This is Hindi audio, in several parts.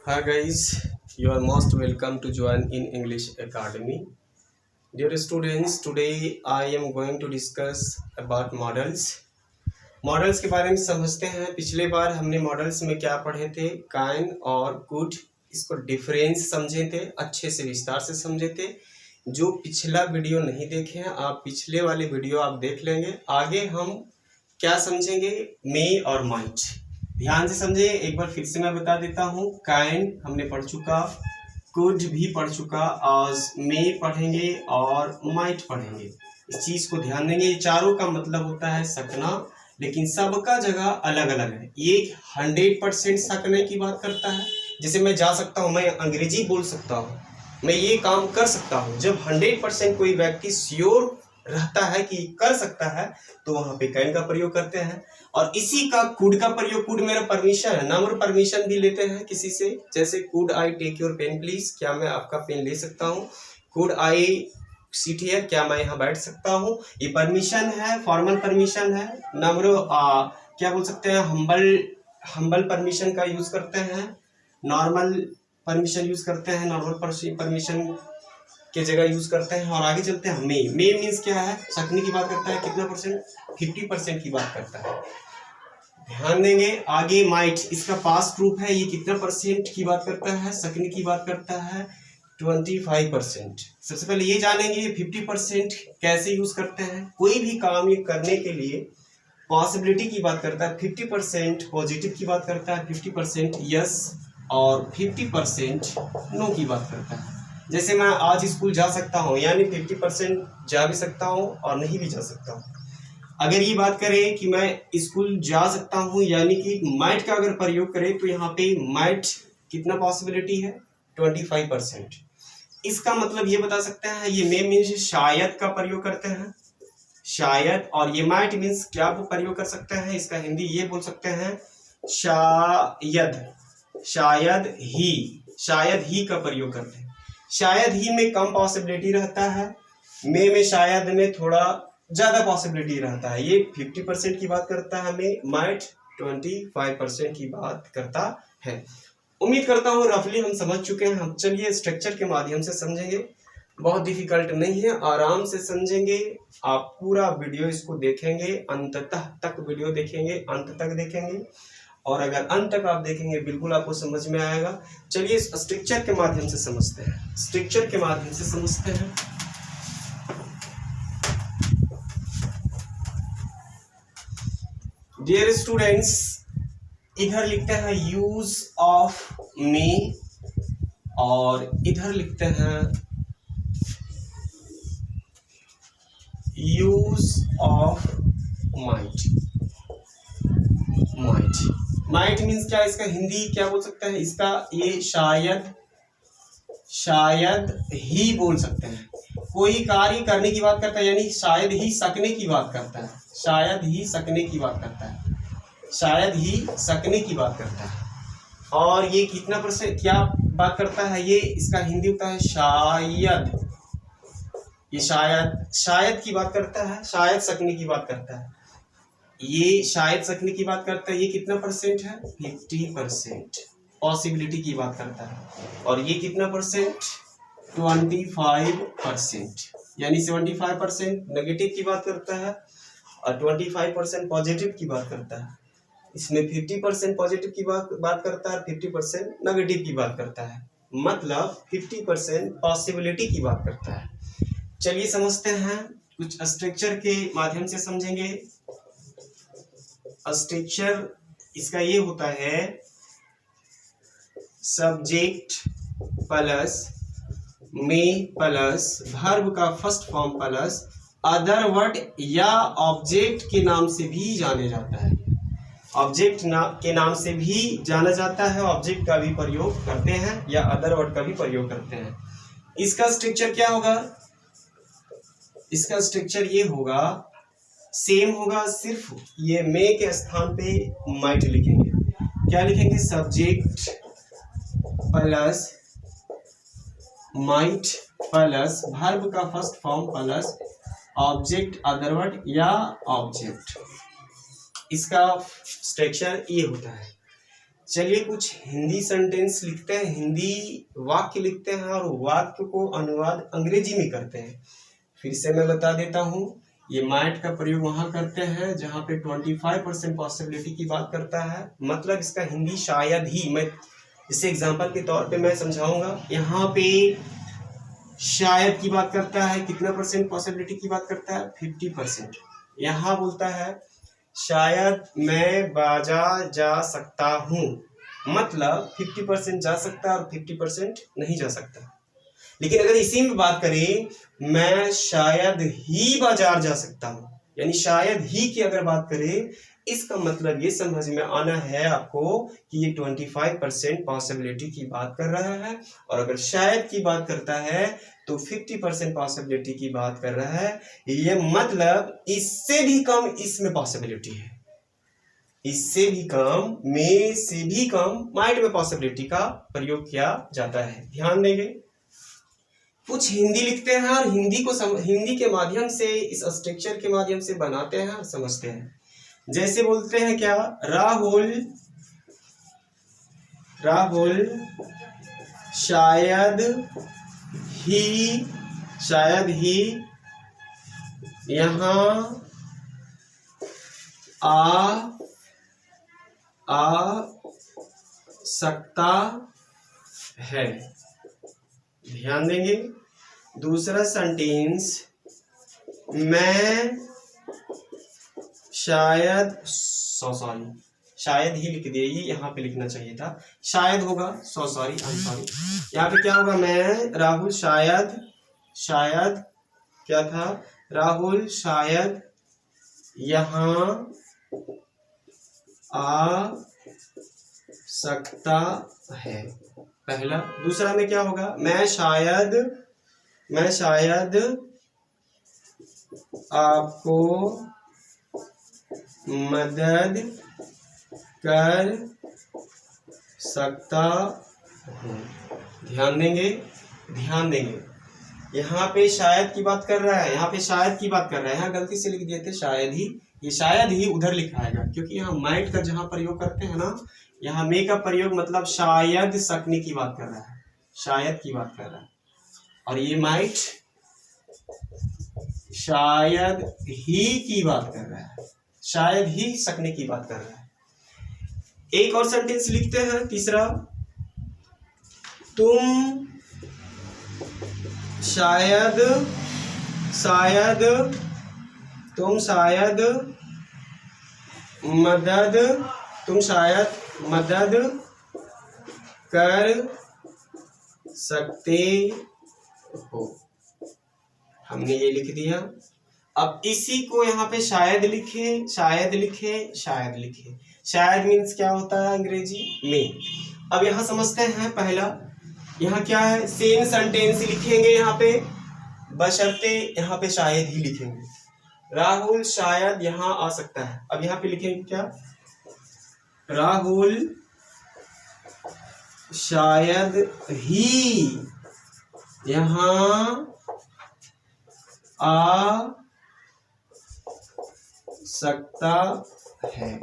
Hi guys, you are most welcome to join in English Academy. Dear students, today I am going to discuss about models. Models के बारे में समझते हैं। पिछले बार हमने मॉडल्स में क्या पढ़े थे, काइन और कुड, इसको डिफरेंस समझे थे, अच्छे से विस्तार से समझे थे। जो पिछला वीडियो नहीं देखे हैं आप पिछले वाले वीडियो आप देख लेंगे। आगे हम क्या समझेंगे, मे और माइट। ध्यान से समझे, एक बार फिर से मैं बता देता हूँ। काइन हमने पढ़ चुका, कुड भी पढ़ चुका, आज मे पढ़ेंगे और माइट पढ़ेंगे। इस चीज को ध्यान देंगे। ये चारों का मतलब होता है सकना, लेकिन सबका जगह अलग अलग है। ये 100% सकने की बात करता है। जैसे मैं जा सकता हूँ, मैं अंग्रेजी बोल सकता हूँ, मैं ये काम कर सकता हूँ। जब 100% कोई व्यक्ति श्योर रहता है कि कर सकता है तो वहां पे कैन का प्रयोग करते हैं। और इसी का कुड का प्रयोग, कुड मेरा परमिशन है, नम्र परमिशन भी लेते हैं किसी से। जैसे could I take your pen please, क्या मैं आपका पेन ले सकता हूँ। कुड आई सीट हियर, क्या मैं यहाँ बैठ सकता हूँ। ये परमिशन है, फॉर्मल परमिशन है। नम्र क्या बोल सकते हैं, हम्बल परमिशन का यूज करते हैं, नॉर्मल परमिशन यूज करते हैं, नॉर्मल परमिशन के जगह यूज करते हैं। और आगे चलते हैं, मे मीन्स क्या है, सकने की बात करता है। कितना परसेंट, 50% की बात करता है। ध्यान देंगे। आगे माइट, इसका पास्ट रूप है। ये कितना परसेंट की बात करता है, सकने की बात करता है 25%। सबसे पहले ये जानेंगे 50% कैसे यूज करते हैं। कोई भी काम ये करने के लिए पॉसिबिलिटी की बात करता है, 50% पॉजिटिव की बात करता है, 50% यस और 50% नो की बात करता है। जैसे मैं आज स्कूल जा सकता हूँ, यानी 50% जा भी सकता हूँ और नहीं भी जा सकता हूँ। अगर ये बात करें कि मैं स्कूल जा सकता हूँ, यानी कि माइट का अगर प्रयोग करें तो यहाँ पे माइट कितना पॉसिबिलिटी है, 25%। इसका मतलब ये बता सकते हैं, ये मे मीन्स शायद का प्रयोग करते हैं, शायद। और ये माइट मीन्स क्या प्रयोग कर सकते हैं, इसका हिंदी ये बोल सकते हैं शायद, शायद ही का प्रयोग करते हैं। शायद ही में कम पॉसिबिलिटी रहता है, में शायद में थोड़ा ज्यादा पॉसिबिलिटी रहता है। ये 50% की बात करता है, में माइट 25% की बात करता है। उम्मीद करता हूँ रफली हम समझ चुके हैं। हम चलिए स्ट्रक्चर के माध्यम से समझेंगे। बहुत डिफिकल्ट नहीं है, आराम से समझेंगे। आप पूरा वीडियो इसको देखेंगे, अंततः तक वीडियो देखेंगे, अंत तक देखेंगे। और अगर अंत तक आप देखेंगे बिल्कुल आपको समझ में आएगा। चलिए इस स्ट्रक्चर के माध्यम से समझते हैं, स्ट्रक्चर के माध्यम से समझते हैं। डियर स्टूडेंट्स, इधर लिखते हैं यूज ऑफ मे और इधर लिखते हैं use of might. Might means क्या, इसका हिंदी क्या बोल सकते हैं, इसका ये शायद ही बोल सकते हैं। कोई कार्य करने की बात करता है, यानी शायद ही सकने की बात करता है, शायद ही सकने की बात करता है, शायद ही सकने की बात करता है। और ये कितना परसेंट क्या बात करता है, ये इसका हिंदी होता है शायद। ये शायद की बात करता है, शायद सकने की बात करता है। ये शायद सकने की बात करता है। ये कितना परसेंट है, 50% पॉसिबिलिटी की बात करता है। और ये कितना परसेंट, 25%, यानी 75% नेगेटिव की बात करता है और 25% पॉजिटिव की बात करता है। इसमें 50% पॉजिटिव की बात करता है, 50% नेगेटिव की बात करता है, मतलब 50% पॉसिबिलिटी की बात करता है। चलिए समझते हैं, कुछ स्ट्रक्चर के माध्यम से समझेंगे। स्ट्रक्चर इसका ये होता है, सब्जेक्ट प्लस मे प्लस वर्ब का first form plus other word या ऑब्जेक्ट के नाम से भी जाने जाता है। ऑब्जेक्ट के नाम से भी जाना जाता है, ऑब्जेक्ट का भी प्रयोग करते हैं या अदर वर्ड का भी प्रयोग करते हैं। इसका स्ट्रक्चर क्या होगा, इसका स्ट्रक्चर ये होगा, सेम होगा, सिर्फ ये मे के स्थान पे माइट लिखेंगे। क्या लिखेंगे, subject plus might plus verb का first form plus object other word या ऑब्जेक्ट। इसका स्ट्रक्चर ये होता है। चलिए कुछ हिंदी सेंटेंस लिखते हैं, हिंदी वाक्य लिखते हैं और वाक्य को अनुवाद अंग्रेजी में करते हैं। फिर से मैं बता देता हूँ, ये माइट का प्रयोग वहाँ करते हैं जहाँ पे 25% पॉसिबिलिटी की बात करता है, मतलब इसका हिंदी शायद ही। मैं इसे एग्जाम्पल के तौर पे मैं समझाऊंगा। यहाँ पे शायद की बात करता है, कितना परसेंट पॉसिबिलिटी की बात करता है, 50%। यहाँ बोलता है शायद मैं बाजार जा सकता हूँ, मतलब 50% जा सकता है और 50% नहीं जा सकता। लेकिन अगर इसी में बात करें, मैं शायद ही बाजार जा सकता हूँ, यानी शायद ही की अगर बात करें, इसका मतलब ये समझ में आना है आपको कि ये 25% पॉसिबिलिटी की बात कर रहा है, और अगर शायद की बात करता है तो 50% पॉसिबिलिटी की बात कर रहा है। ये मतलब इससे भी कम इसमें पॉसिबिलिटी है, इससे भी कम, में से भी कम माइट में पॉसिबिलिटी का प्रयोग किया जाता है। ध्यान देंगे, कुछ हिंदी लिखते हैं और हिंदी के माध्यम से, इस स्ट्रक्चर के माध्यम से बनाते हैं और समझते हैं। जैसे बोलते हैं क्या, राहुल शायद ही यहाँ आ सकता है। ध्यान देंगे। दूसरा सेंटेंस, मैं शायद ही लिख दिए, ये यहाँ पे लिखना चाहिए था, शायद होगा, सॉरी। यहाँ पे क्या होगा, मैं राहुल शायद क्या था, राहुल शायद यहाँ आ सकता है, पहला। दूसरा में क्या होगा, मैं शायद आपको मदद कर सकता हूँ। ध्यान देंगे। यहाँ पे शायद की बात कर रहा है, यहाँ गलती से लिख दिए थे शायद ही, ये शायद ही उधर लिखाएगा, क्योंकि यहाँ माइट का जहाँ प्रयोग करते हैं ना, यहाँ मे का प्रयोग मतलब शायद सकने की बात कर रहा है, शायद की बात कर रहा है, और ये माइट शायद ही की बात कर रहा है, शायद ही सकने की बात कर रहा है। एक और सेंटेंस लिखते हैं, तीसरा, तुम शायद मदद कर सकते हो। हमने ये लिख दिया। अब इसी को यहाँ पे शायद लिखे। शायद मीन्स क्या होता है अंग्रेजी में। अब यहाँ समझते हैं, पहला यहाँ क्या है, सेम सेंटेंस लिखेंगे यहाँ पे, बशर्ते यहाँ पे शायद ही लिखेंगे। राहुल शायद यहाँ आ सकता है। अब यहाँ पे लिखेंगे क्या, राहुल शायद ही यहाँ आ सकता है,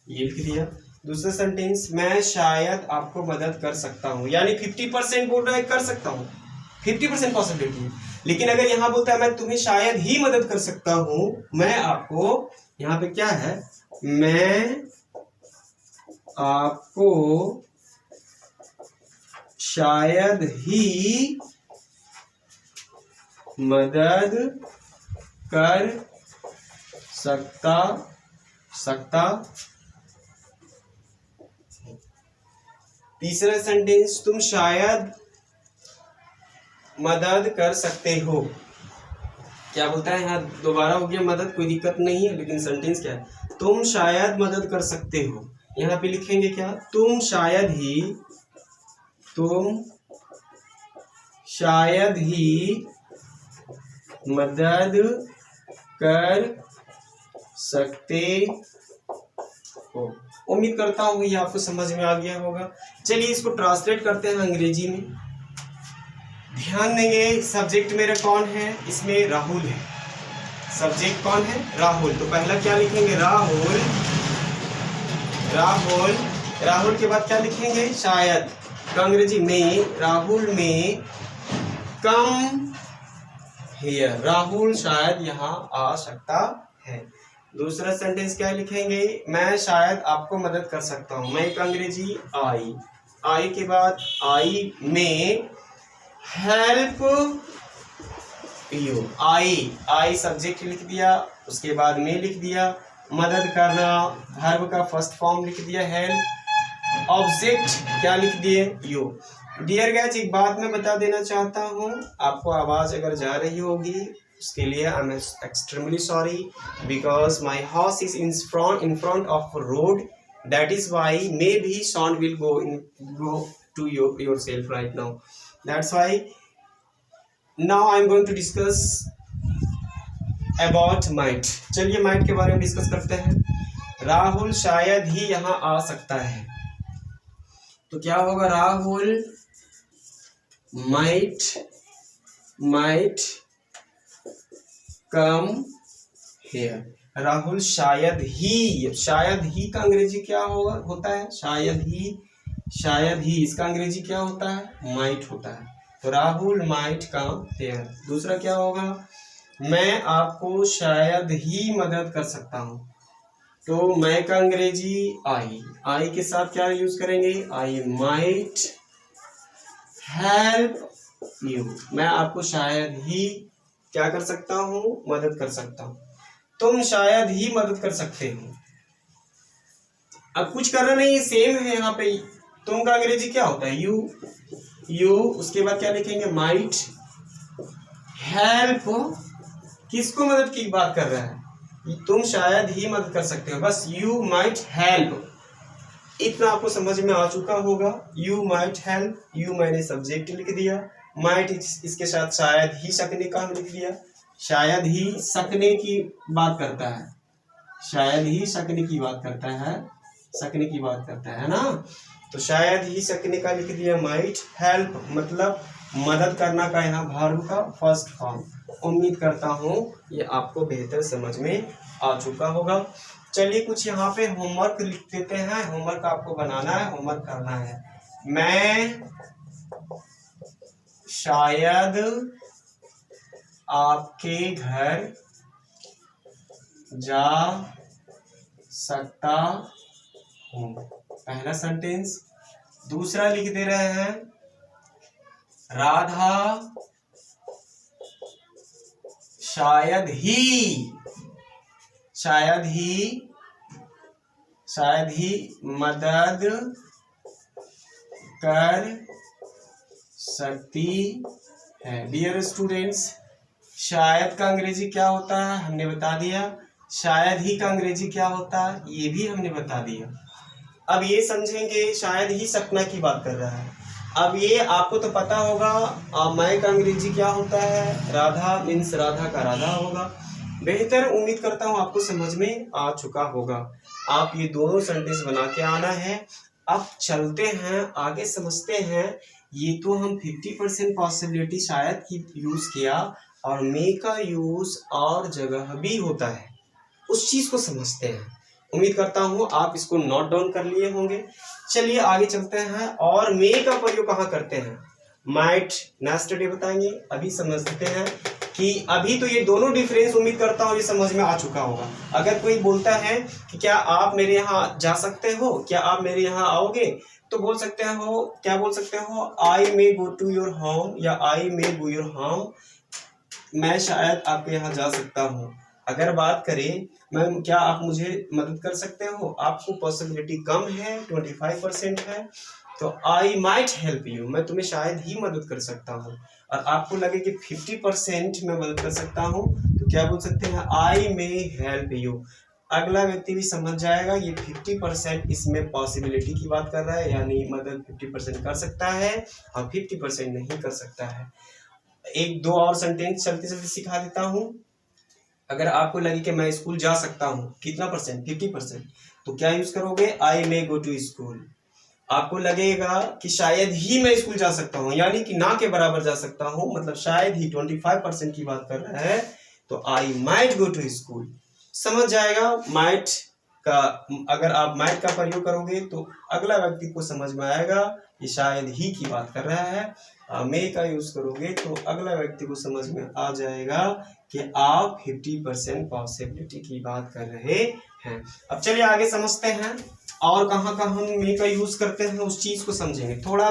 ये लिख दिया। दूसरा सेंटेंस, मैं शायद आपको मदद कर सकता हूँ, यानी 50% बोल रहा है कर सकता हूँ, 50% पॉसिबिलिटी है। लेकिन अगर यहाँ बोलता है मैं तुम्हें शायद ही मदद कर सकता हूँ, मैं आपको, यहाँ पे क्या है, मैं आपको शायद ही मदद कर सकता। तीसरा सेंटेंस, तुम शायद मदद कर सकते हो। क्या बोलता है यहाँ, दोबारा हो गया मदद, कोई दिक्कत नहीं है, लेकिन सेंटेंस क्या है, तुम शायद मदद कर सकते हो। यहाँ पे लिखेंगे क्या, तुम शायद ही मदद कर सकते हो। उम्मीद करता हूँ ये आपको समझ में आ गया होगा। चलिए इसको ट्रांसलेट करते हैं अंग्रेजी में। ध्यान देंगे, सब्जेक्ट मेरा कौन है, इसमें राहुल है। सब्जेक्ट कौन है, राहुल। तो पहला क्या लिखेंगे, राहुल राहुल के बाद क्या लिखेंगे, शायद, तो अंग्रेजी में राहुल में कम हियर, राहुल शायद यहाँ आ सकता है। दूसरा सेंटेंस क्या लिखेंगे, मैं शायद आपको मदद कर सकता हूँ, मैं का अंग्रेजी आई, आई के बाद आई में हेल्प यू, आई सब्जेक्ट लिख दिया, उसके बाद में लिख दिया, मदद करना वर्ब का फर्स्ट फॉर्म लिख दिया हेल्प, ऑब्जेक्ट क्या लिख दिए, यू। डियर गाइस, एक बात मैं बता देना चाहता हूँ, आपको आवाज अगर जा रही होगी उसके लिए I am extremely sorry, because my house is in front of road, that is why maybe sound will go to yourself right now, that's why now I am going to discuss about might। चलिए might के बारे में डिस्कस करते हैं। राहुल शायद ही यहाँ आ सकता है, तो क्या होगा, Rahul might come here, Rahul शायद ही का अंग्रेजी क्या होता है, शायद ही इसका अंग्रेजी क्या होता है, माइट होता है, तो राहुल माइट कम हियर। दूसरा क्या होगा, मैं आपको शायद ही मदद कर सकता हूँ, तो मैं का अंग्रेजी आई के साथ क्या यूज करेंगे, आई माइट हेल्प यू, मैं आपको शायद ही क्या कर सकता हूँ, मदद कर सकता हूँ, तुम शायद ही मदद कर सकते हो। अब कुछ करना नहीं, सेम है यहाँ पे, तुम का अंग्रेजी क्या होता है, यू, उसके बाद क्या लिखेंगे, माइट हेल्प, किसको मदद की बात कर रहा है, तुम शायद ही मदद कर सकते हो, बस यू माइट हेल्प, इतना आपको समझ में आ चुका होगा। यू माइट हेल्प, यू मैंने सब्जेक्ट लिख दिया, माइट इसके साथ शायद ही सकने का हम लिख दिया, शायद ही सकने की बात करता है, शायद ही सकने की बात करता है ना, तो शायद ही सकने का लिख दिया, माइट हेल्प मतलब मदद करना का यहाँ वर्ब का फर्स्ट फॉर्म। उम्मीद करता हूँ ये आपको बेहतर समझ में आ चुका होगा। चलिए कुछ यहाँ पे होमवर्क लिख देते हैं, होमवर्क आपको बनाना है, होमवर्क करना है। मैं शायद आपके घर जा सकता हूँ, पहला सेंटेंस। दूसरा लिख दे रहे हैं, राधा शायद ही मदद कर सकती है। डियर स्टूडेंट्स, शायद का अंग्रेजी क्या होता है हमने बता दिया, शायद ही का अंग्रेजी क्या होता है ये भी हमने बता दिया। अब ये समझेंगे शायद ही सपना की बात कर रहा है। अब ये आपको तो पता होगा, मैं का अंग्रेजी क्या होता है, राधा मीन्स राधा का राधा होगा। बेहतर उम्मीद करता हूँ आपको समझ में आ चुका होगा। आप ये दोनों सेंटेंस बना के आना है। अब चलते हैं आगे, समझते हैं। ये तो हम 50% पॉसिबिलिटी शायद की यूज किया, और मे का यूज और जगह भी होता है, उस चीज को समझते हैं। उम्मीद करता हूँ आप इसको नोट डाउन कर लिए होंगे। चलिए आगे चलते हैं। और मे का प्रयोग कहाँ करते हैं, माइट नेक्स्ट डे बताएंगे। अभी समझते हैं कि अभी तो ये दोनों डिफरेंस उम्मीद करता हूँ ये समझ में आ चुका होगा। अगर कोई बोलता है कि क्या आप मेरे यहाँ जा सकते हो, क्या आप मेरे यहाँ आओगे, तो बोल सकते हो, क्या बोल सकते हो, आई मे गो टू योर होम या आई मे गो योर होम, मैं शायद आपके यहाँ जा सकता हूँ। अगर बात करें मैम क्या आप मुझे मदद कर सकते हो, आपको पॉसिबिलिटी कम है, 25% है, तो आई माइट हेल्प यू, मैं तुम्हें शायद ही मदद कर सकता हूँ। और आपको लगे कि 50% मैं मदद कर सकता हूँ, तो क्या बोल सकते हैं, आई मे हेल्प यू। अगला व्यक्ति भी समझ जाएगा ये 50% इसमें पॉसिबिलिटी की बात कर रहा है, यानी मदद 50% कर सकता है और 50% नहीं कर सकता है। एक दो और सेंटेंस चलते चलते सिखा देता हूँ। अगर आपको लगे कि मैं स्कूल जा सकता हूँ, कितना परसेंट, 50%, तो क्या यूज करोगे, आई मे गो टू स्कूल। आपको लगेगा कि शायद ही मैं स्कूल जा सकता हूँ, यानी कि ना के बराबर जा सकता हूँ, मतलब शायद ही 25% की बात कर रहा है, तो I might go to school. समझ जाएगा, माइट का, अगर आप माइट का प्रयोग करोगे तो अगला व्यक्ति को समझ में आएगा ये शायद ही की बात कर रहा है। मे का यूज करोगे तो अगला व्यक्ति को समझ में आ जाएगा कि आप 50% पॉसिबिलिटी की बात कर रहे हैं। अब चलिए आगे समझते हैं और कहाँ कहाँ हम मे का यूज करते हैं, उस चीज को समझेंगे। थोड़ा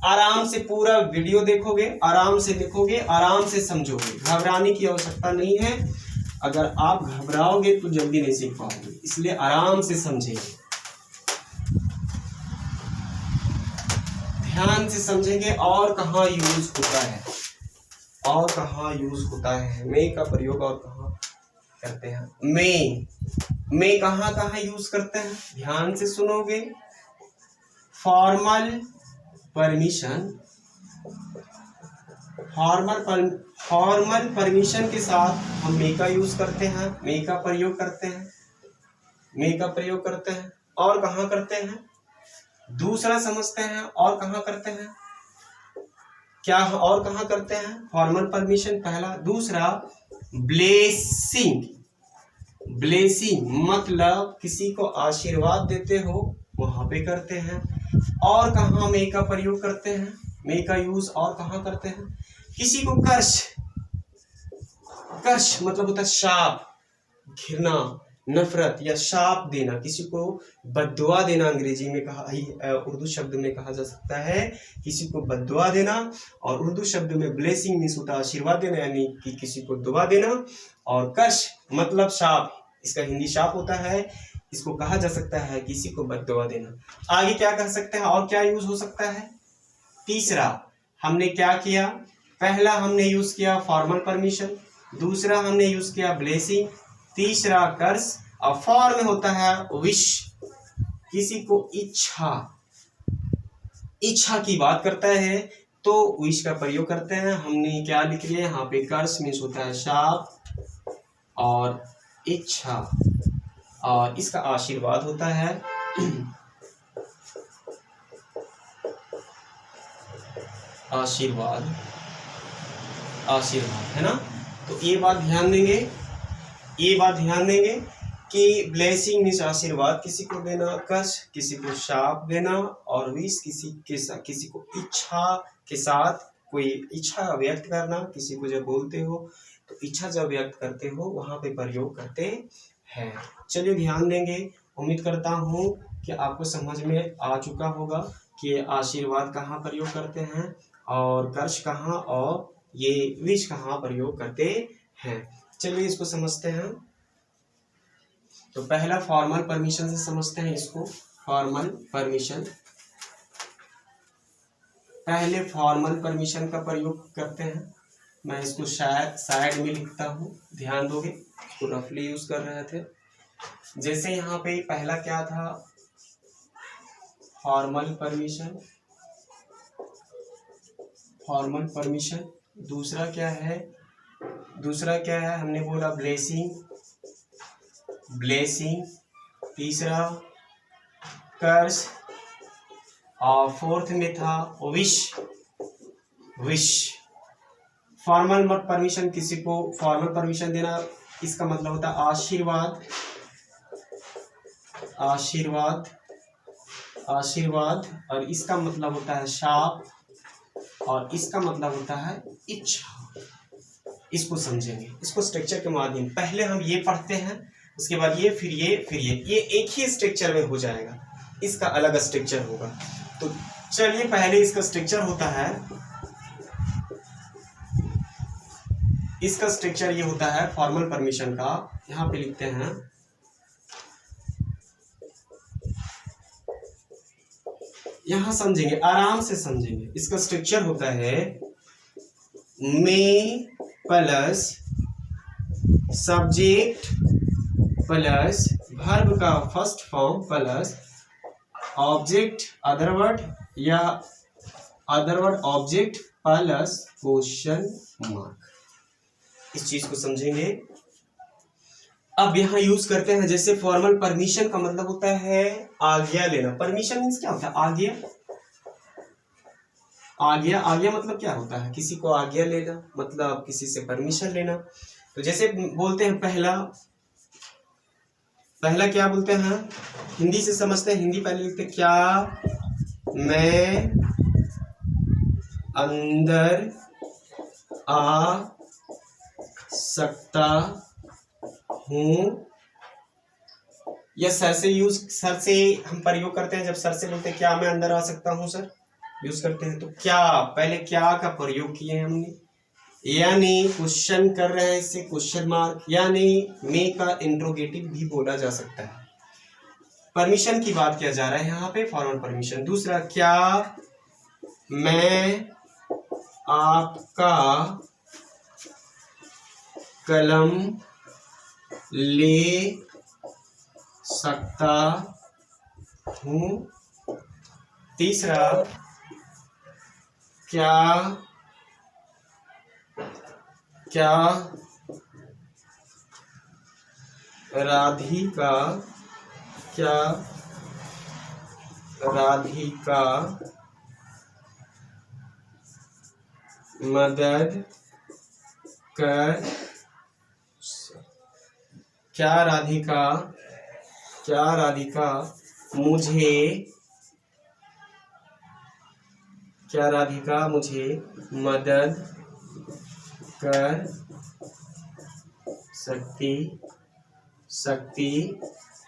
आराम से पूरा वीडियो देखोगे, आराम से देखोगे, आराम से समझोगे, घबराने की आवश्यकता नहीं है। अगर आप घबराओगे तो जल्दी नहीं सीख पाओगे, इसलिए आराम से समझेंगे, ध्यान से समझेंगे। और कहाँ यूज होता है, और कहाँ यूज होता है मे का प्रयोग, और कहाँ करते हैं मे कहाँ कहाँ यूज करते हैं, ध्यान से सुनोगे। फॉर्मल परमिशन, फॉर्मल परमिशन के साथ हम मे का यूज करते हैं, मे का प्रयोग करते हैं, मे का प्रयोग करते हैं। और कहाँ करते हैं, दूसरा समझते हैं और कहाँ करते हैं, क्या और कहाँ करते हैं। फॉर्मल परमिशन पहला। दूसरा ब्लेसिंग, ब्लेसिंग मतलब किसी को आशीर्वाद देते हो, वहां पे करते हैं। और कहाँ मे का प्रयोग करते हैं, मे का यूज और कहाँ करते हैं, किसी को कर्ष, कर्ष मतलब होता है शाप, घृणा, नफरत या शाप देना, किसी को बद्दुआ देना, अंग्रेजी में कहा, उर्दू शब्द में कहा जा सकता है किसी को बद्दुआ देना। और उर्दू शब्द में ब्लेसिंग मीन्स होता है आशीर्वाद देना, यानी कि किसी को दुआ देना। और कर्ष मतलब शाप, इसका हिंदी शाप होता है, इसको कहा जा सकता है किसी को बद्दुआ देना। आगे क्या कह सकते हैं और क्या यूज हो सकता है। तीसरा हमने क्या किया, पहला हमने यूज किया फॉर्मल परमिशन, दूसरा हमने यूज किया ब्लेसिंग, तीसरा कर्स, और फॉर में होता है विश, किसी को इच्छा, इच्छा की बात करता है तो विश का प्रयोग करते हैं। हमने क्या लिख लिया यहाँ पे, कर्स मीन्स होता है शाप और इच्छा, और इसका आशीर्वाद होता है आशीर्वाद, आशीर्वाद है ना। तो ये बात ध्यान देंगे, ये बात ध्यान देंगे कि ब्लेसिंग मीन्स आशीर्वाद किसी को देना, कर्ष किसी को शाप देना, और विश किसी को इच्छा के साथ कोई इच्छा व्यक्त करना। किसी को जब बोलते हो तो इच्छा जब व्यक्त करते हो वहां पे प्रयोग करते हैं। चलिए ध्यान देंगे, उम्मीद करता हूँ कि आपको समझ में आ चुका होगा कि आशीर्वाद कहाँ प्रयोग करते हैं और कर्ष कहाँ और ये विश कहाँ प्रयोग करते हैं। चलिए इसको समझते हैं। तो पहला फॉर्मल परमिशन से समझते हैं इसको। फॉर्मल परमिशन, पहले फॉर्मल परमिशन का प्रयोग करते हैं। मैं इसको शायद साइड में लिखता हूँ, ध्यान दोगे, इसको रफली यूज कर रहे थे। जैसे यहाँ पे पहला क्या था, फॉर्मल परमिशन, फॉर्मल परमिशन। दूसरा क्या है, दूसरा क्या है, हमने बोला ब्लेसिंग, ब्लेसिंग। तीसरा कर्स, और फोर्थ में था विश, विश। फॉर्मल परमिशन, किसी को फॉर्मल परमिशन देना, इसका मतलब होता है आशीर्वाद, आशीर्वाद, आशीर्वाद। और इसका मतलब होता है शाप, और इसका मतलब होता है इच्छा। इसको समझेंगे, इसको स्ट्रक्चर के माध्यम, पहले हम ये पढ़ते हैं, उसके बाद ये, फिर ये, फिर ये एक ही स्ट्रक्चर में हो जाएगा, इसका अलग स्ट्रक्चर होगा। तो चलिए पहले इसका स्ट्रक्चर होता है, इसका स्ट्रक्चर ये होता है फॉर्मल परमिशन का। यहाँ पे लिखते हैं, यहां समझेंगे, आराम से समझेंगे। इसका स्ट्रक्चर होता है may plus subject plus verb का first form plus object other word, या other word object plus question mark. इस चीज को समझेंगे। अब यहाँ यूज करते हैं, जैसे फॉर्मल परमिशन का मतलब होता है आज्ञा लेना। परमिशन मीन्स क्या होता है, आज्ञा, आज्ञा, आज्ञा मतलब क्या होता है, किसी को आज्ञा लेना, मतलब किसी से परमिशन लेना। तो जैसे बोलते हैं, पहला पहला क्या बोलते हैं, हिंदी से समझते हैं, हिंदी पहले लिखते हैं, क्या मैं अंदर आ सकता हूँ। या सर से हम प्रयोग करते हैं, जब सर से बोलते हैं क्या मैं अंदर आ सकता हूँ सर, यूज करते हैं। तो क्या, पहले क्या का प्रयोग किए हैं हमने, यानी क्वेश्चन कर रहे हैं, इससे क्वेश्चन मार्क, यानी मे का इंट्रोगेटिव भी बोला जा सकता है। परमिशन की बात किया जा रहा है यहाँ पे, फॉर्मल परमिशन। दूसरा, क्या मैं आपका कलम ले सकता हूँ। तीसरा, क्या राधिका मदद कर, क्या राधिका मुझे मदद कर सकती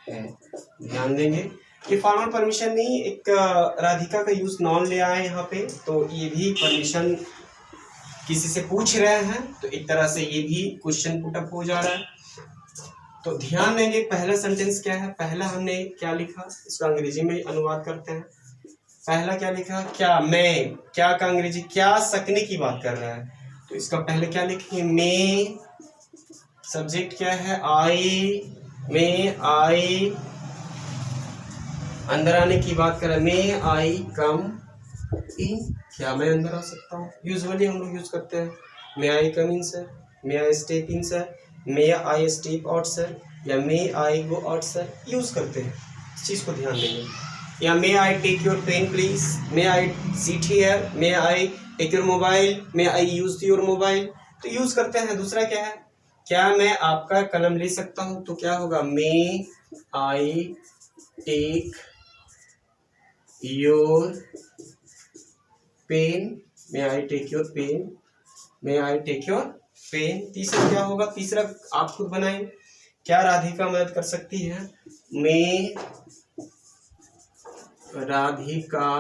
है। ध्यान देंगे, ये फॉर्मल परमिशन नहीं, एक राधिका का यूज नॉन ले आए यहाँ पे, तो ये भी परमिशन किसी से पूछ रहे हैं, तो एक तरह से ये भी क्वेश्चन पुटअप हो जा रहा है। तो ध्यान देंगे, पहला सेंटेंस क्या है, पहला हमने क्या लिखा, इसको अंग्रेजी में अनुवाद करते हैं। पहला क्या लिखा, क्या मैं, क्या का अंग्रेजी, क्या सकने की बात कर रहा है, तो इसका पहले क्या लिखेंगे, मैं। सब्जेक्ट क्या है, आई, मैं आई अंदर आने की बात कर रहा है, मैं आई कम इन, क्या मैं अंदर आ सकता हूँ। यूजुअली हम लोग यूज करते हैं, may I come in sir, may I step in sir, may I step out sir, या may I go out sir, use करते हैं। इस चीज को ध्यान देंगे। या may I take your pen please, may I seat here, may I take your mobile, may I use your mobile, तो यूज करते हैं। दूसरा क्या है, क्या मैं आपका कलम ले सकता हूँ, तो क्या होगा, may I take your pen, may I take your pen, may I take your pen. तीसरा क्या होगा, तीसरा आप खुद बनाएं, क्या राधिका मदद कर सकती है, मे राधिका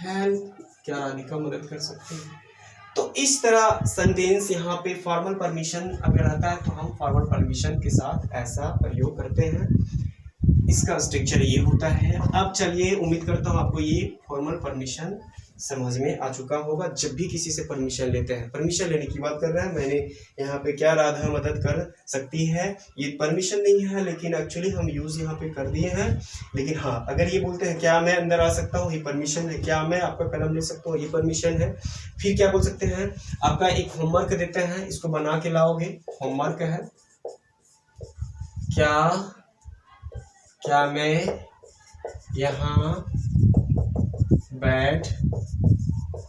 हेल्प, क्या राधिका मदद कर सकती है। तो इस तरह सेंटेंस यहाँ पे फॉर्मल परमिशन अगर रहता है तो हम फॉर्मल परमिशन के साथ ऐसा प्रयोग करते हैं। इसका स्ट्रक्चर ये होता है। अब चलिए, उम्मीद करता हूँ आपको ये फॉर्मल परमिशन समझ में आ चुका होगा। जब भी किसी से परमिशन लेते हैं, परमिशन लेने की बात कर रहे हैं, मैंने यहाँ पे क्या राधा मदद कर सकती है, ये परमिशन नहीं है, लेकिन एक्चुअली हम यूज यहाँ पे कर दिए हैं। लेकिन हाँ, अगर ये बोलते हैं क्या मैं अंदर आ सकता हूँ, ये परमिशन है। क्या मैं आपका कलम ले सकता हूँ, ये परमिशन है। फिर क्या बोल सकते हैं, आपका एक होमवर्क देते हैं, इसको बना के लाओगे, होमवर्क है, क्या मैं यहाँ बैठ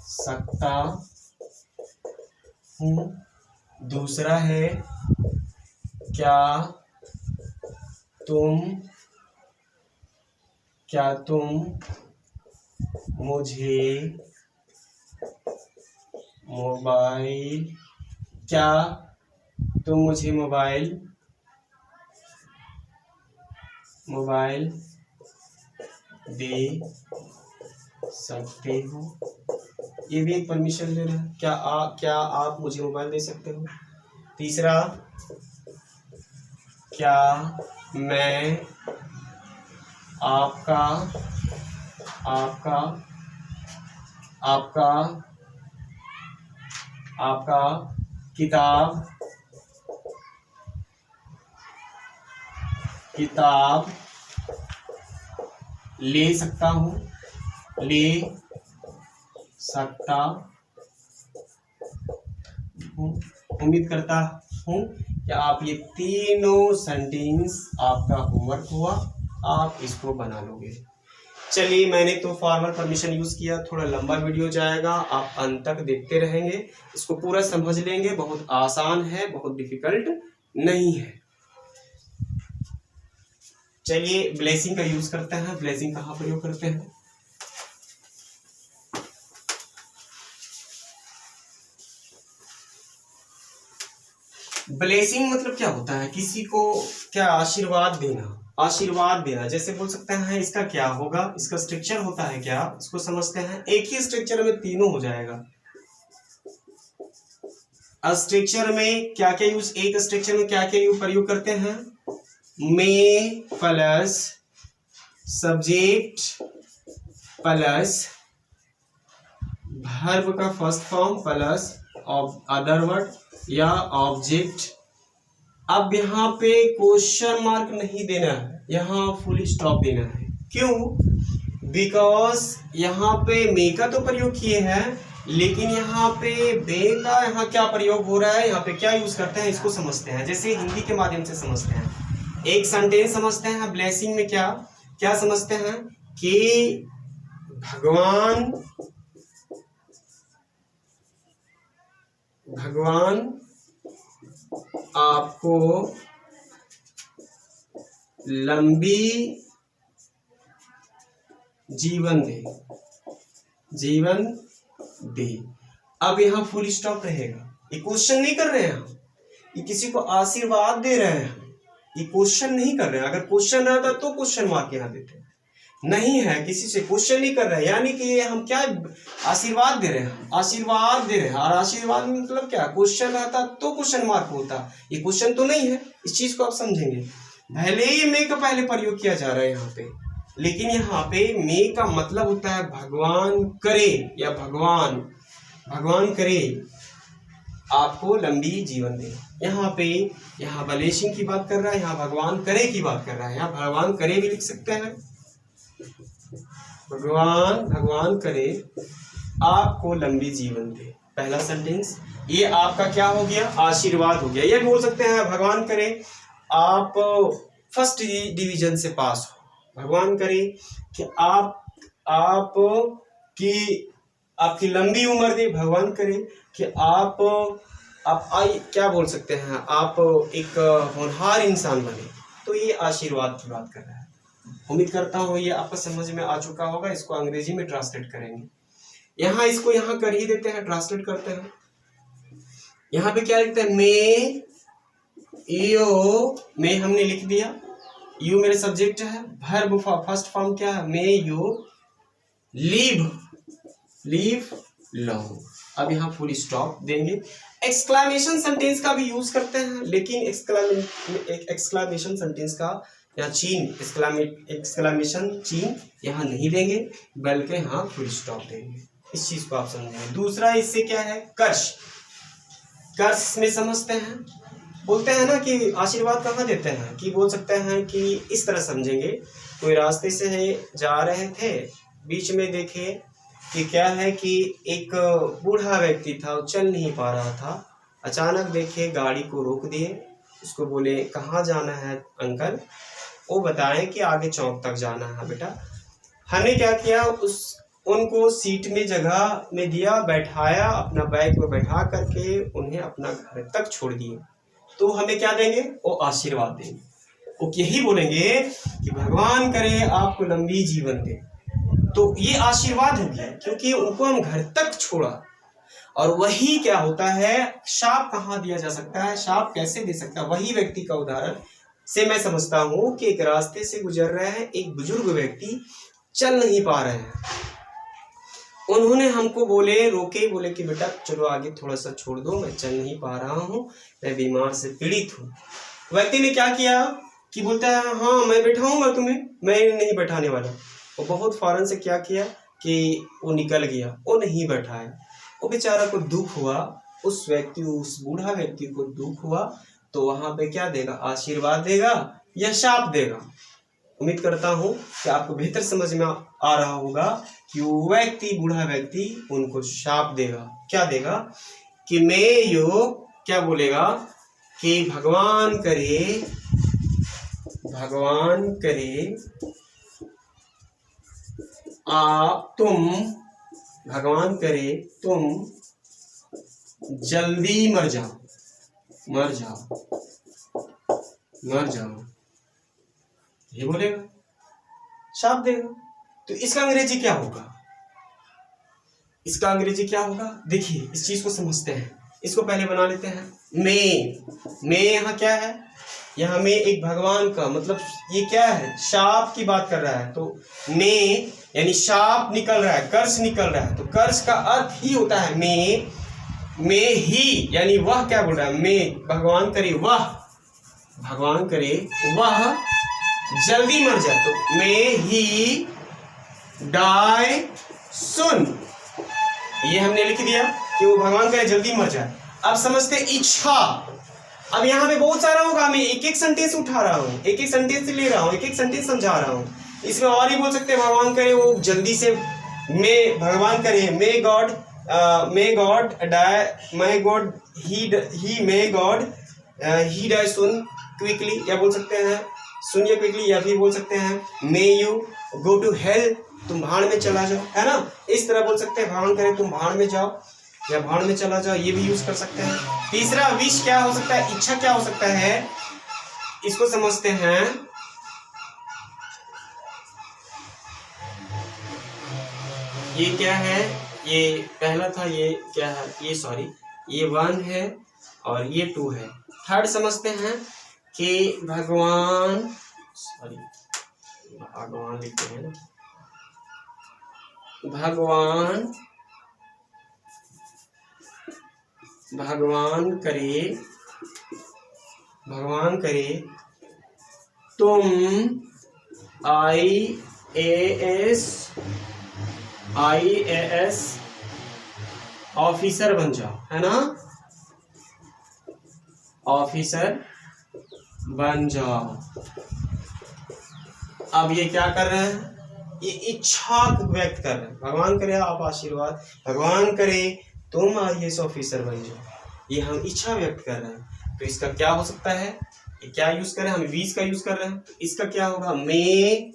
सकता हूँ। दूसरा है, क्या तुम मुझे मोबाइल दे सकते हो। ये भी एक परमिशन ले रहा है, क्या आप मुझे मोबाइल दे सकते हो। तीसरा, क्या मैं आपका किताब ले सकता हूँ। उम्मीद करता हूँ कि आप ये तीनों सेंटेंस, आपका होमवर्क हुआ, आप इसको बना लोगे। चलिए, मैंने तो फॉर्मल परमिशन यूज किया, थोड़ा लंबा वीडियो जाएगा, आप अंत तक देखते रहेंगे, इसको पूरा समझ लेंगे। बहुत आसान है, बहुत डिफिकल्ट नहीं है। चलिए ब्लेसिंग का यूज करते हैं। ब्लेसिंग कहाँ प्रयोग करते हैं? ब्लेसिंग मतलब क्या होता है? किसी को क्या आशीर्वाद देना, आशीर्वाद देना। जैसे बोल सकते हैं इसका क्या होगा, इसका स्ट्रक्चर होता है क्या, इसको समझते हैं। एक ही स्ट्रक्चर में तीनों हो जाएगा। स्ट्रक्चर में क्या क्या यूज, एक स्ट्रक्चर में क्या क्या यूज प्रयोग करते हैं? में प्लस सब्जेक्ट प्लस वर्ब का first form plus other word या ऑब्जेक्ट। अब यहाँ पे क्वेश्चन मार्क नहीं देना है, यहाँ फुल स्टॉप देना है। क्यों? बिकॉज यहाँ पे मे का तो प्रयोग किए हैं, लेकिन यहाँ पे बे का यहाँ क्या प्रयोग हो रहा है, यहाँ पे क्या यूज करते हैं, इसको समझते हैं। जैसे हिंदी के माध्यम से समझते हैं, एक सेंटेंस समझते हैं। ब्लेसिंग में क्या क्या समझते हैं कि भगवान आपको लंबी जीवन दे, जीवन दे। अब यहाँ फुल स्टॉप रहेगा। ये क्वेश्चन नहीं कर रहे हैं हम, ये किसी को आशीर्वाद दे रहे हैं, ये क्वेश्चन नहीं कर रहे हैं। अगर क्वेश्चन रहता तो क्वेश्चन मार्क यहाँ देते, नहीं है, किसी से क्वेश्चन नहीं कर रहे हैं। यानी कि हम क्या आशीर्वाद दे रहे हैं, आशीर्वाद दे रहे हैं। और आशीर्वाद में मतलब क्या, क्वेश्चन रहता तो क्वेश्चन मार्क होता, ये क्वेश्चन तो नहीं है। इस चीज को आप समझेंगे। भले ही मे का पहले प्रयोग किया जा रहा है यहाँ पे, लेकिन यहाँ पे मे का मतलब होता है भगवान करे, या भगवान करे आपको लंबी जीवन दे। यहाँ पे यहाँ ब्लेसिंग की बात कर रहा है, यहाँ भगवान करे की बात कर रहा है। यहाँ भगवान करे भी लिख सकते हैं, भगवान करे आपको लंबी जीवन दे। पहला सेंटेंस ये आपका क्या हो गया, आशीर्वाद हो गया। ये बोल सकते हैं भगवान करे आप फर्स्ट डिवीजन से पास हो, भगवान करे कि आप की आपकी लंबी उम्र दे, भगवान करे कि आप क्या बोल सकते हैं, आप एक होनहार इंसान बने। तो ये आशीर्वाद की बात कर रहा है। उम्मीद करता हूँ ये आपको समझ में आ चुका होगा। इसको अंग्रेजी में ट्रांसलेट करेंगे। यहाँ इसको यहाँ कर ही देते हैं, ट्रांसलेट करते हैं। यहाँ पे क्या लिखते हैं, मे यो, मे हमने लिख दिया, यू मेरे सब्जेक्ट है, वर्ब फर्स्ट फॉर्म क्या है, मे यू लीव लॉन्ग। अब यहाँ फुल स्टॉप देंगे। एक्सक्लामेशन सेंटेंस का भी यूज करते हैं, लेकिन एक्सक्लामेशन सेंटेंस का यहाँ चीन, एक्सक्लामेशन चीन यहाँ नहीं देंगे, बल्कि यहाँ फुल स्टॉप देंगे। इस चीज को आप समझेंगे। दूसरा इससे क्या है, कर्ष में समझते हैं। बोलते हैं ना कि आशीर्वाद कहाँ देते हैं, कि बोल सकते हैं कि इस तरह समझेंगे। कोई रास्ते से जा रहे थे, बीच में देखे कि क्या है कि एक बूढ़ा व्यक्ति था, वो चल नहीं पा रहा था। अचानक देखे गाड़ी को रोक दिए, उसको बोले कहाँ जाना है अंकल, वो बताएं कि आगे चौक तक जाना है बेटा। हमने क्या किया, उनको सीट में जगह में दिया, बैठाया, अपना बैग में बैठा करके उन्हें अपना घर तक छोड़ दिए। तो हमें क्या देंगे, वो आशीर्वाद देंगे। वो यही बोलेंगे कि भगवान करे आपको लंबी जीवन दे। तो ये आशीर्वाद हो गया, क्योंकि उनको हम घर तक छोड़ा। और वही क्या होता है, शाप कहाँ दिया जा सकता है, शाप कैसे दे सकता है। वही व्यक्ति का उदाहरण से मैं समझता हूँ कि एक रास्ते से गुजर रहे हैं, एक बुजुर्ग व्यक्ति चल नहीं पा रहे हैं। उन्होंने हमको रोके, बोले कि बेटा चलो आगे थोड़ा सा छोड़ दो, मैं चल नहीं पा रहा हूँ, मैं बीमार से पीड़ित हूँ। व्यक्ति ने क्या किया कि बोलता है हाँ मैं बैठाऊंगा तुम्हें, मैं नहीं बैठाने वाला। वो बहुत फौरन से क्या किया कि वो निकल गया, वो नहीं बैठाया। वो बेचारा को दुख हुआ, उस बूढ़ा व्यक्ति को दुख हुआ। तो वहां पे क्या देगा, आशीर्वाद देगा या शाप देगा। उम्मीद करता हूँ कि आपको बेहतर समझ में आ रहा होगा कि वो बूढ़ा व्यक्ति उनको शाप देगा। क्या देगा कि मैं यो क्या बोलेगा कि भगवान करे तुम जल्दी मर जाओ। ये बोलेगा, शाप देगा। तो इसका अंग्रेजी क्या होगा? इसका अंग्रेजी क्या होगा? देखिए इस चीज को समझते हैं, इसको पहले बना लेते हैं। मे यहाँ क्या है? यहाँ में एक भगवान का मतलब ये क्या है? शाप की बात कर रहा है। तो मे यानी शाप निकल रहा है, कर्ज निकल रहा है। तो कर्ज का अर्थ ही होता है मे ही, यानी वह क्या बोल रहा है? मे भगवान करे वह, भगवान करे वह जल्दी मर जाए। तो मे ही डाई सुन, ये हमने लिख दिया कि वो भगवान करे जल्दी मर जाए। अब समझते इच्छा। अब यहाँ पे बहुत सारा होगा, मैं एक एक सेंटेंस उठा रहा हूँ, एक एक सेंटेंस ले रहा हूँ, एक एक सेंटेंस समझा रहा हूँ। इसमें और ही बोल सकते हैं भगवान करे वो जल्दी से, मे भगवान करे may God die, may God he die soon quickly, या बोल सकते हैं सुनिए क्विकली, या फिर बोल सकते हैं may you go to hell, तुम भाड़ में चला जाओ, है ना। इस तरह बोल सकते हैं भगवान करे तुम भाड़ में जाओ या भाड़ में चला जाओ, ये भी यूज कर सकते हैं। तीसरा विश क्या हो सकता है? इच्छा क्या हो सकता है? इसको समझते हैं। ये क्या है? ये पहला था, ये क्या है? ये सॉरी, ये 1 है और ये 2 है। थर्ड समझते हैं कि भगवान, सॉरी भगवान लिखते हैं ना, भगवान करे तुम IAS ऑफिसर बन जाओ, है ना, ऑफिसर बन जाओ। अब ये क्या कर रहे हैं? ये इच्छा व्यक्त कर रहे हैं। भगवान करे आप आशीर्वाद, भगवान करे तुम IAS ऑफिसर बन जाओ, ये हम इच्छा व्यक्त कर रहे हैं। तो इसका क्या हो सकता है? ये क्या यूज कर रहे हैं? हम विश का यूज कर रहे हैं। तो इसका क्या होगा? मे,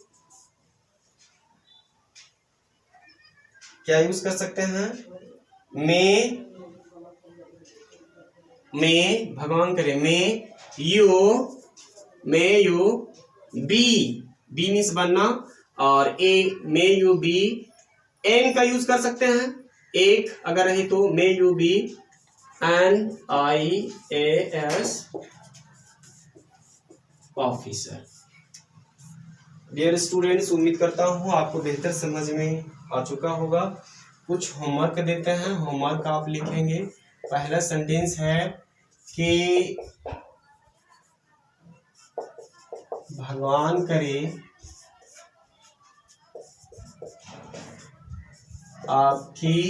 क्या यूज कर सकते हैं? मे भगवान करे मे यू बी मीन्स बनना, और मे यू बी, एन का यूज कर सकते हैं, एक अगर रहे तो may you be an IAS officer. Dear students, उम्मीद करता हूँ आपको बेहतर समझ में आ चुका होगा। कुछ होमवर्क देते हैं, होमवर्क आप लिखेंगे। पहला सेंटेंस है कि भगवान करे आपकी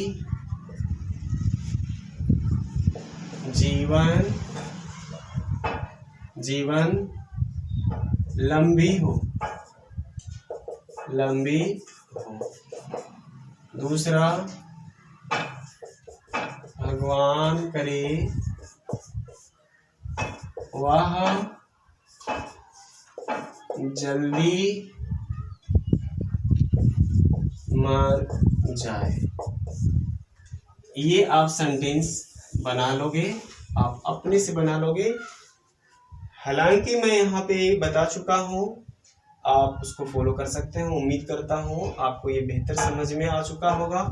जीवन लंबी हो। दूसरा, भगवान करे वह जल्दी मर जाए। ये आप सेंटेंस बना लोगे, आप अपने से बना लोगे। हालांकि मैं यहाँ पे बता चुका हूँ, आप उसको फॉलो कर सकते हैं। उम्मीद करता हूँ आपको ये बेहतर समझ में आ चुका होगा।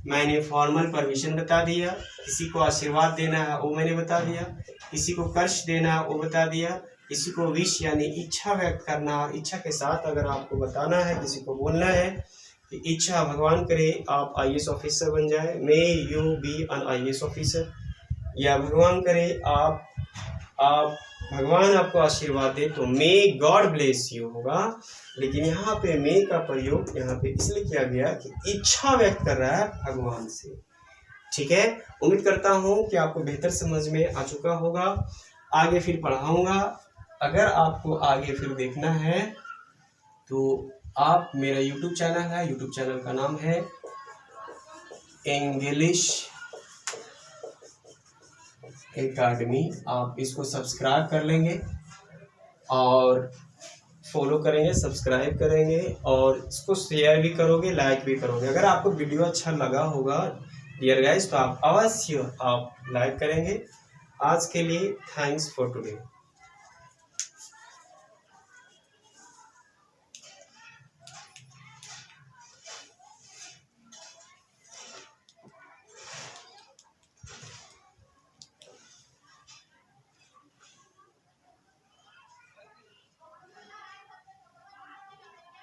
मैंने फॉर्मल परमिशन बता दिया, किसी को आशीर्वाद देना है वो मैंने बता दिया, किसी को कर्ष देना है वो बता दिया, किसी को विश यानी इच्छा व्यक्त करना, इच्छा के साथ अगर आपको बताना है, किसी को बोलना है कि इच्छा भगवान करे आप IAS ऑफिसर बन जाए, may you be an IAS officer, या भगवान करे आप भगवान आपको आशीर्वाद दे तो मे गॉड ब्लेस यू होगा। लेकिन यहाँ पे मे का प्रयोग यहाँ पे इसलिए किया गया कि इच्छा व्यक्त कर रहा है भगवान से। ठीक है, उम्मीद करता हूँ कि आपको बेहतर समझ में आ चुका होगा। आगे फिर पढ़ाऊंगा। अगर आपको आगे फिर देखना है तो आप, मेरा YouTube चैनल है, YouTube चैनल का नाम है इंग्लिश एकेडमी। आप इसको सब्सक्राइब कर लेंगे और फॉलो करेंगे, सब्सक्राइब करेंगे और इसको शेयर भी करोगे, लाइक भी करोगे। अगर आपको वीडियो अच्छा लगा होगा डियर गाइस तो आप अवश्य आप लाइक करेंगे। आज के लिए थैंक्स फॉर टुडे।